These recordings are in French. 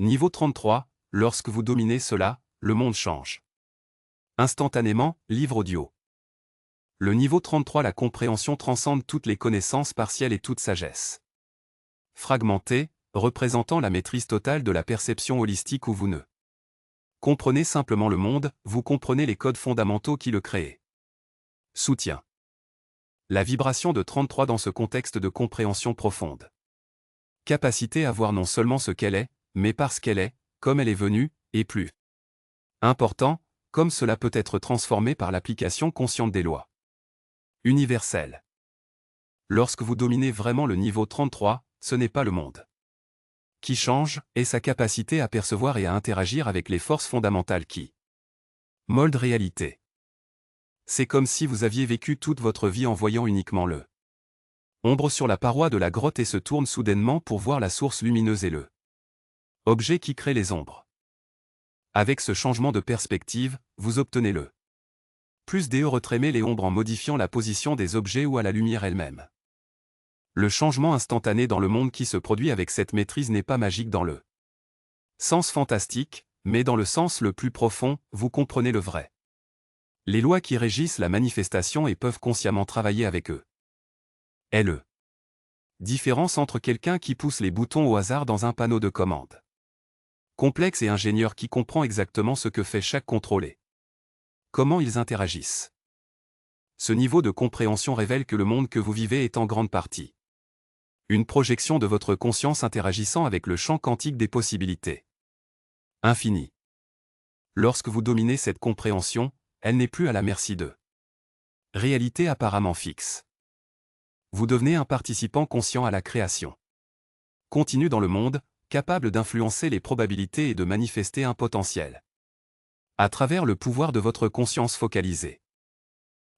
Niveau 33, lorsque vous dominez cela, le monde change. Instantanément, livre audio. Le niveau 33, la compréhension transcende toutes les connaissances partielles et toute sagesse. Fragmenté, représentant la maîtrise totale de la perception holistique où vous ne comprenez simplement le monde, vous comprenez les codes fondamentaux qui le créent. Soutien. La vibration de 33 dans ce contexte de compréhension profonde. Capacité à voir non seulement ce qu'elle est, mais parce qu'elle est, comme elle est venue, et plus important, comme cela peut être transformé par l'application consciente des lois universelles. Lorsque vous dominez vraiment le niveau 33, ce n'est pas le monde qui change, et sa capacité à percevoir et à interagir avec les forces fondamentales qui moldent réalité. C'est comme si vous aviez vécu toute votre vie en voyant uniquement le ombre sur la paroi de la grotte et se tourne soudainement pour voir la source lumineuse et le objet qui crée les ombres. Avec ce changement de perspective, vous obtenez le plus d'e retrémer les ombres en modifiant la position des objets ou à la lumière elle-même. Le changement instantané dans le monde qui se produit avec cette maîtrise n'est pas magique dans le sens fantastique, mais dans le sens le plus profond, vous comprenez le vrai. Les lois qui régissent la manifestation et peuvent consciemment travailler avec eux. Est le différence entre quelqu'un qui pousse les boutons au hasard dans un panneau de commande complexe et ingénieur qui comprend exactement ce que fait chaque contrôle et comment ils interagissent. Ce niveau de compréhension révèle que le monde que vous vivez est en grande partie une projection de votre conscience interagissant avec le champ quantique des possibilités infinies. Lorsque vous dominez cette compréhension, elle n'est plus à la merci de réalité apparemment fixe. Vous devenez un participant conscient à la création continue dans le monde, capable d'influencer les probabilités et de manifester un potentiel à travers le pouvoir de votre conscience focalisée.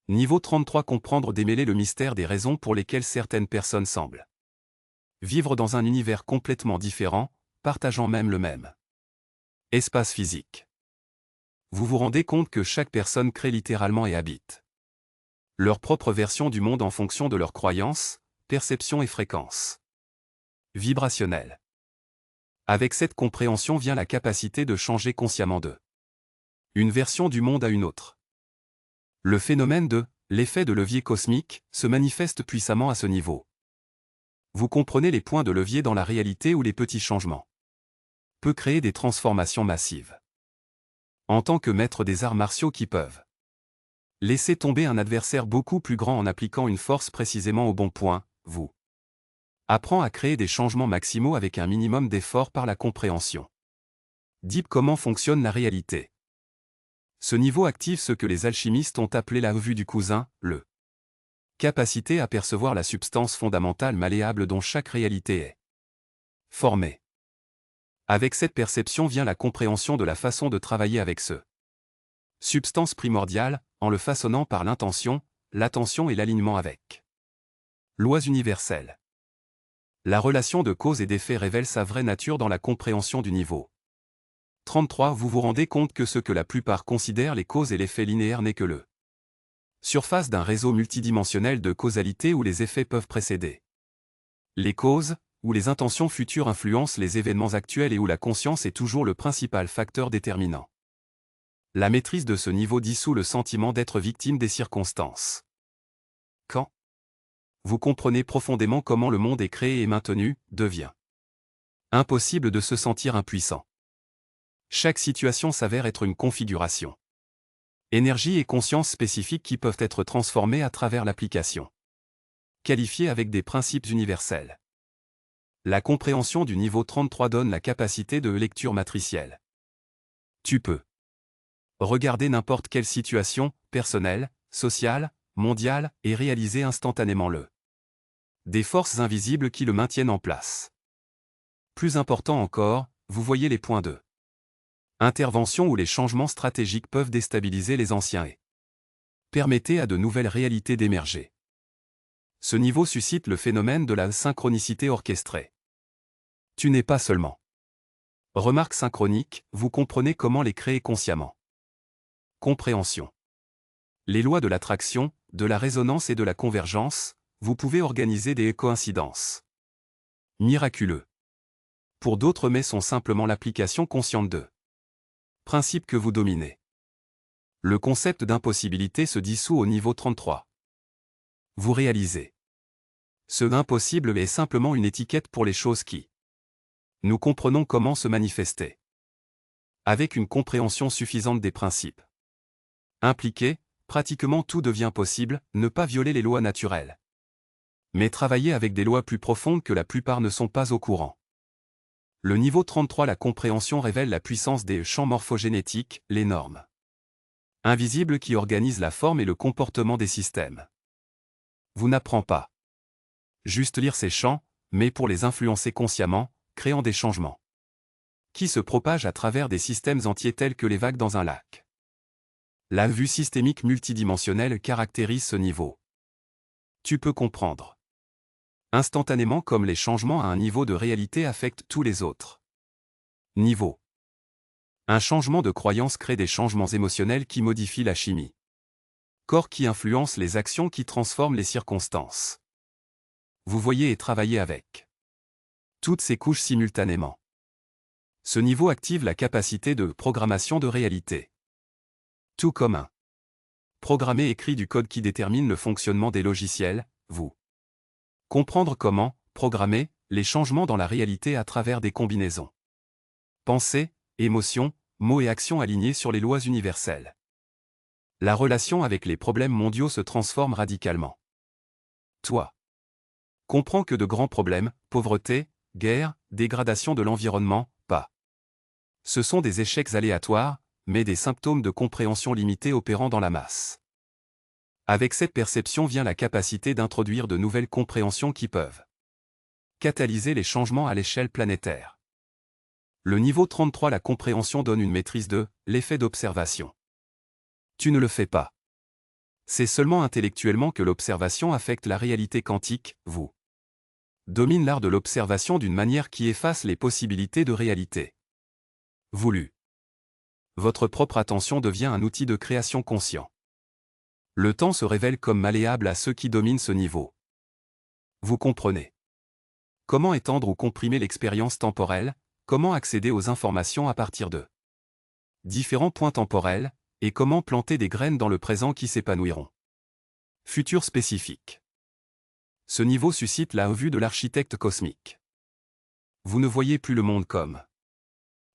Niveau 33, comprendre démêler le mystère des raisons pour lesquelles certaines personnes semblent vivre dans un univers complètement différent, partageant même le même espace physique. Vous vous rendez compte que chaque personne crée littéralement et habite leur propre version du monde en fonction de leurs croyances, perceptions et fréquences vibrationnelles. Avec cette compréhension vient la capacité de changer consciemment de une version du monde à une autre. Le phénomène de l'effet de levier cosmique se manifeste puissamment à ce niveau. Vous comprenez les points de levier dans la réalité où les petits changements peuvent créer des transformations massives. En tant que maître des arts martiaux qui peuvent laisser tomber un adversaire beaucoup plus grand en appliquant une force précisément au bon point, vous apprend à créer des changements maximaux avec un minimum d'effort par la compréhension deep comment fonctionne la réalité. Ce niveau active ce que les alchimistes ont appelé la vue du cousin, le capacité à percevoir la substance fondamentale malléable dont chaque réalité est formée. Avec cette perception vient la compréhension de la façon de travailler avec ce substance primordiale, en le façonnant par l'intention, l'attention et l'alignement avec lois universelles. La relation de cause et d'effet révèle sa vraie nature dans la compréhension du niveau 33. Vous vous rendez compte que ce que la plupart considèrent les causes et l'effet linéaire n'est que le surface d'un réseau multidimensionnel de causalité où les effets peuvent précéder les causes, où les intentions futures influencent les événements actuels et où la conscience est toujours le principal facteur déterminant. La maîtrise de ce niveau dissout le sentiment d'être victime des circonstances. Quand vous comprenez profondément comment le monde est créé et maintenu, devient impossible de se sentir impuissant. Chaque situation s'avère être une configuration. Énergie et conscience spécifiques qui peuvent être transformées à travers l'application qualifiée avec des principes universels. La compréhension du niveau 33 donne la capacité de lecture matricielle. Tu peux regarder n'importe quelle situation, personnelle, sociale, mondiale, et réaliser instantanément des forces invisibles qui le maintiennent en place. Plus important encore, vous voyez les points de intervention où les changements stratégiques peuvent déstabiliser les anciens et permettre à de nouvelles réalités d'émerger. Ce niveau suscite le phénomène de la synchronicité orchestrée. Tu n'es pas seulement remarque synchronique, vous comprenez comment les créer consciemment. Compréhension. Les lois de l'attraction, de la résonance et de la convergence, vous pouvez organiser des coïncidences miraculeux pour d'autres mais sont simplement l'application consciente d'eux. Principe que vous dominez. Le concept d'impossibilité se dissout au niveau 33. Vous réalisez. Ce impossible est simplement une étiquette pour les choses qui. Nous comprenons comment se manifester. Avec une compréhension suffisante des principes impliqués, pratiquement tout devient possible, ne pas violer les lois naturelles. Mais travailler avec des lois plus profondes que la plupart ne sont pas au courant. Le niveau 33, la compréhension révèle la puissance des champs morphogénétiques, les normes invisibles qui organisent la forme et le comportement des systèmes. Vous n'apprenez pas juste lire ces champs, mais pour les influencer consciemment, créant des changements qui se propagent à travers des systèmes entiers tels que les vagues dans un lac. La vue systémique multidimensionnelle caractérise ce niveau. Tu peux comprendre instantanément comme les changements à un niveau de réalité affectent tous les autres niveaux. Un changement de croyance crée des changements émotionnels qui modifient la chimie. Corps qui influence les actions qui transforment les circonstances. Vous voyez et travaillez avec toutes ces couches simultanément. Ce niveau active la capacité de programmation de réalité. Tout comme un programmé écrit du code qui détermine le fonctionnement des logiciels, vous comprendre comment programmer les changements dans la réalité à travers des combinaisons. Pensées, émotions, mots et actions alignés sur les lois universelles. La relation avec les problèmes mondiaux se transforme radicalement. Toi. Comprends que de grands problèmes, pauvreté, guerre, dégradation de l'environnement, pas. Ce sont des échecs aléatoires, mais des symptômes de compréhension limitée opérant dans la masse. Avec cette perception vient la capacité d'introduire de nouvelles compréhensions qui peuvent catalyser les changements à l'échelle planétaire. Le niveau 33, la compréhension donne une maîtrise de l'effet d'observation. Tu ne le fais pas. C'est seulement intellectuellement que l'observation affecte la réalité quantique, vous domine l'art de l'observation d'une manière qui efface les possibilités de réalité voulue. Votre propre attention devient un outil de création conscient. Le temps se révèle comme malléable à ceux qui dominent ce niveau. Vous comprenez comment étendre ou comprimer l'expérience temporelle, comment accéder aux informations à partir de différents points temporels, et comment planter des graines dans le présent qui s'épanouiront. Futur spécifique. Ce niveau suscite la vue de l'architecte cosmique. Vous ne voyez plus le monde comme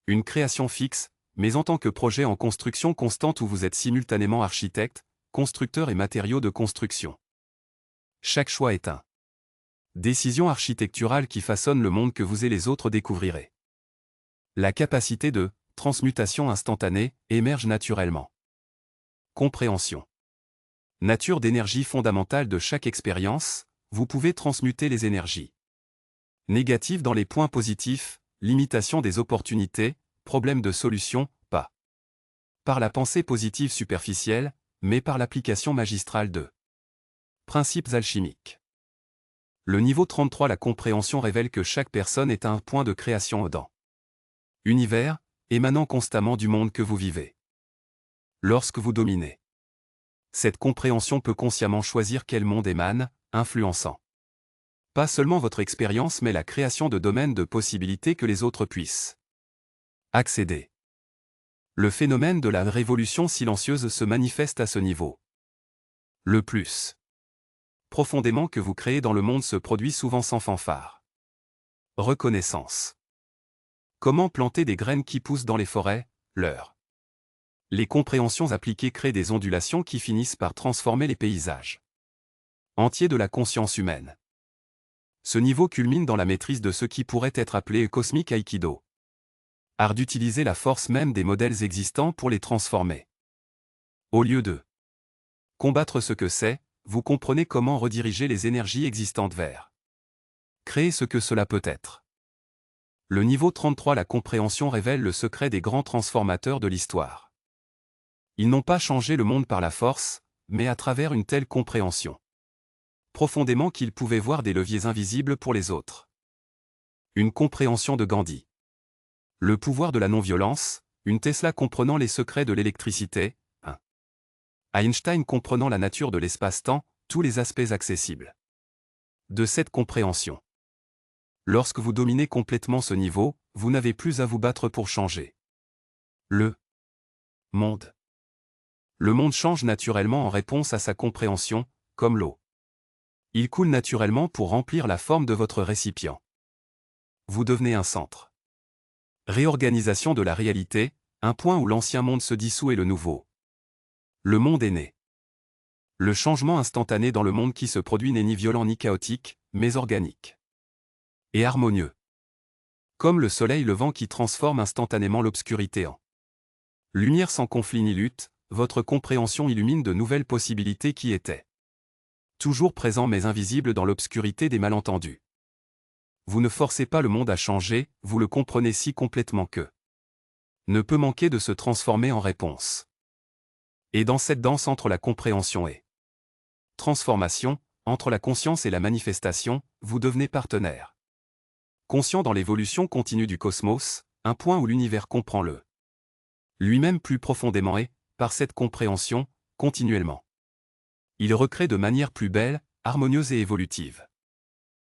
une création fixe, mais en tant que projet en construction constante où vous êtes simultanément architecte, constructeur et matériaux de construction. Chaque choix est une décision architecturale qui façonne le monde que vous et les autres découvrirez. La capacité de transmutation instantanée émerge naturellement. Compréhension. Nature d'énergie fondamentale de chaque expérience, vous pouvez transmuter les énergies négatives dans les points positifs, limitation des opportunités, problème de solution, pas par la pensée positive superficielle, mais par l'application magistrale de principes alchimiques. Le niveau 33, la compréhension révèle que chaque personne est un point de création dans univers, émanant constamment du monde que vous vivez. Lorsque vous dominez cette compréhension peut consciemment choisir quel monde émane, influençant pas seulement votre expérience mais la création de domaines de possibilités que les autres puissent accéder. Le phénomène de la révolution silencieuse se manifeste à ce niveau. Le plus profondément que vous créez dans le monde se produit souvent sans fanfare. Reconnaissance. Comment planter des graines qui poussent dans les forêts, les compréhensions appliquées créent des ondulations qui finissent par transformer les paysages entiers de la conscience humaine. Ce niveau culmine dans la maîtrise de ce qui pourrait être appelé cosmique aïkido. Art d'utiliser la force même des modèles existants pour les transformer. Au lieu de combattre ce que c'est, vous comprenez comment rediriger les énergies existantes vers créer ce que cela peut être. Le niveau 33, la compréhension révèle le secret des grands transformateurs de l'histoire. Ils n'ont pas changé le monde par la force, mais à travers une telle compréhension. Profondément qu'ils pouvaient voir des leviers invisibles pour les autres. Une compréhension de Gandhi. Le pouvoir de la non-violence, une Tesla comprenant les secrets de l'électricité, un Einstein comprenant la nature de l'espace-temps, tous les aspects accessibles de cette compréhension. Lorsque vous dominez complètement ce niveau, vous n'avez plus à vous battre pour changer. Le monde. Le monde change naturellement en réponse à sa compréhension, comme l'eau. Il coule naturellement pour remplir la forme de votre récipient. Vous devenez un centre. Réorganisation de la réalité, un point où l'ancien monde se dissout et le nouveau. Le monde est né. Le changement instantané dans le monde qui se produit n'est ni violent ni chaotique, mais organique. Et harmonieux. Comme le soleil levant qui transforme instantanément l'obscurité en lumière sans conflit ni lutte, votre compréhension illumine de nouvelles possibilités qui étaient toujours présents mais invisibles dans l'obscurité des malentendus. Vous ne forcez pas le monde à changer, vous le comprenez si complètement que ne peut manquer de se transformer en réponse. Et dans cette danse entre la compréhension et transformation, entre la conscience et la manifestation, vous devenez partenaire. Conscient dans l'évolution continue du cosmos, un point où l'univers comprend le lui-même plus profondément et, par cette compréhension, continuellement. Il recrée de manière plus belle, harmonieuse et évolutive.